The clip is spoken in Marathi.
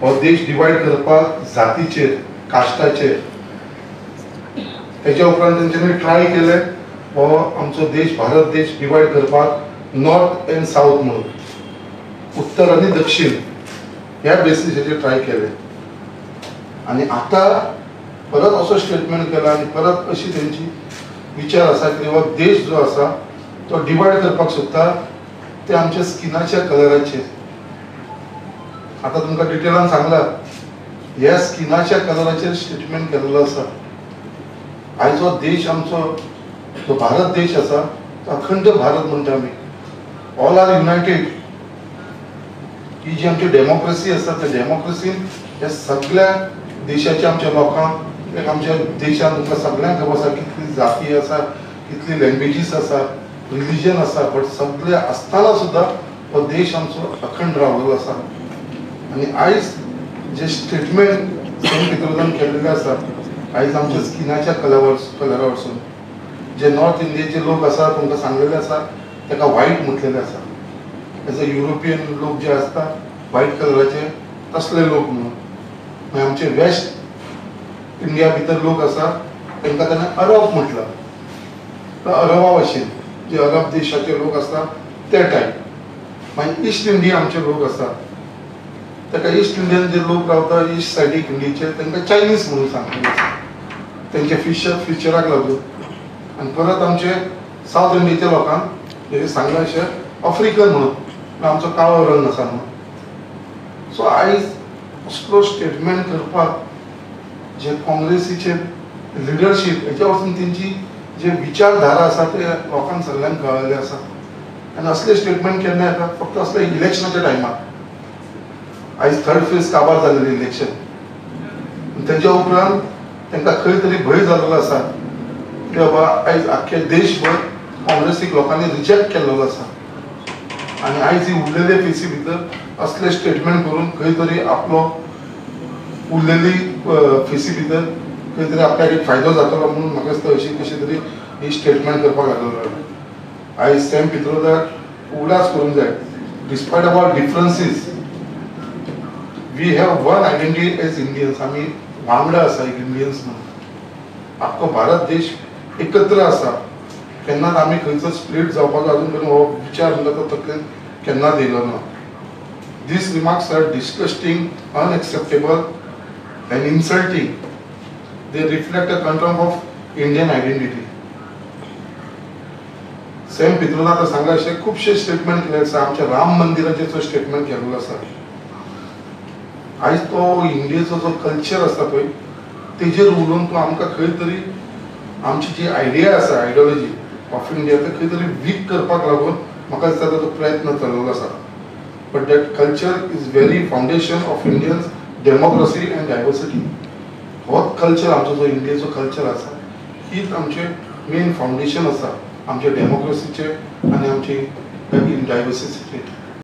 हो देश डिवायड करपाक जातीचेर कास्टाचेर तेच्या उपरांत तेंच्यांनी ट्राय केले हो आमचो देश भारत देश डिवायड करपाक नॉर्थ एंड साऊथ म्हणून उत्तर आनी दक्षिण ह्या बेसिसाचेर ट्राय केले आनी आतां परत असो स्टेटमेंट केला आनी परत अशी तेंची विचार आसा की हो देश जो आसा तो डिवायड करपाक सोदता ते आमच्या स्किनाच्या कलराचेर. आता तुमकां डिटेलान सांगला ह्या स्किनाच्या कलराचेर स्टेटमेंट केल्लो आसा. आयज हो देश आमचो जो भारत देश आसा तो अखंड भारत म्हणटा आमी. All are united. ही जी आमची डेमोक्रेसी आसा त्या डेमोक्रेसीन ह्या सगळ्या देशाच्या आमच्या लोकांक आमच्या देशान तुमकां सगळ्यांक खबर आसा कितली जाती आसा कितली लँग्वेजीस आसा रिलीजन आसा बट सगळे आसतना सुद्दां हो देश आमचो अखंड रावलेलो आसा. आनी आयज जे स्टेटमेंट सेंट पितरजान केल्लेले आसा आयज आमच्या स्किनाच्या कलरा वरसून जे नॉर्थ इंडियेचे लोक आसा तुमकां सांगलेले आसा ताका व्हायट म्हटलेले आसा. एज अ युरोपियन लोक जे आसता व्हायट कलराचे तसले लोक म्हणून. मागीर आमचे वेस्ट इंडिया भितर लोक आसा तांकां ताणें अरब म्हटलं. अरबा भाशेन जे अरब देशाचे लोक आसता ते टायप. मागीर ईस्ट इंडिया आमचे लोक आसा ताका ईस्ट इंडियन जे लोक रावता ईस्ट सायडीक इंडियेचे तांकां चायनीज म्हणून सांगलेले आसा तेंचे फिचराक लागून. आनी परत आमचे सावथ इंडियेच्या लोकांक हे सांगला अशें आफ्रिकन म्हणून आमचो काळो रंग आसा म्हणून. सो आयज असलो स्टेटमेंट करपाक जे काँग्रेसीचे लिडरशीप हेच्या वरसून तेंची जे विचारधारा आसा ते लोकांक सगळ्यांक कळलेले आसा. आनी असले स्टेटमेंट केन्ना येता फक्त असले इलेक्शनाच्या टायमार. आयज थर्ड फेज काबार जाल्लें इलेक्शन तेच्या उपरांत तांकां खंय तरी भंय जाल्लो आसा की बाबा आयज आख्खे देशभर काँग्रेसीक लोकांनी रिजेक्ट केल्लो आसा. आनी आयज ही उरलेले फेसी भितर असले स्टेटमेंट करून खंय तरी आपलो उरलेली फेसी भितर खंय तरी आपल्याक एक फायदो जातलो म्हणून म्हाका दिसता अशी कशी तरी ही स्टेटमेंट करपाक लागलेलो. आयज सेंट पितरजाक उगडास करूंक जाय. Despite of our differences we have one identity as Indians. आमी वांगडा आसा एक इंडियन्स म्हणून. आख्खो भारत देश एकत्र आसा. केन्नाच आमी खंयचो स्प्लीट जावपाचो अजून मेरेन हो विचार म्हणटा तो तकलेन केन्नाच येयलो ना. These remarks are disgusting, unacceptable and insulting. They reflect a contempt of Indian identity. Same पितरजान आता सांगला अशें खुबशे स्टेटमेंट केले आसा. आमच्या राम मंदिराचेर जो स्टेटमेंट केल्लो आसा. आयज तो इंडियेचो जो कल्चर आसा पळय तेजेर उलोवन तो आमकां खंय तरी आमची जी आयडिया आसा आयडियोलॉजी ऑफ इंडिया ते खंय तरी वीक करपाक लागून म्हाका दिसता तो प्रयत्न चललो आसा. But that culture is very foundation of Indians democracy end diversity. होच कल्चर आमचो जो इंडियेचो कल्चर आसा हीच आमचे मेन फाउंडेशन आसा आमच्या डेमोक्रेसीचे आनी आमची डायवर्सिटीचे.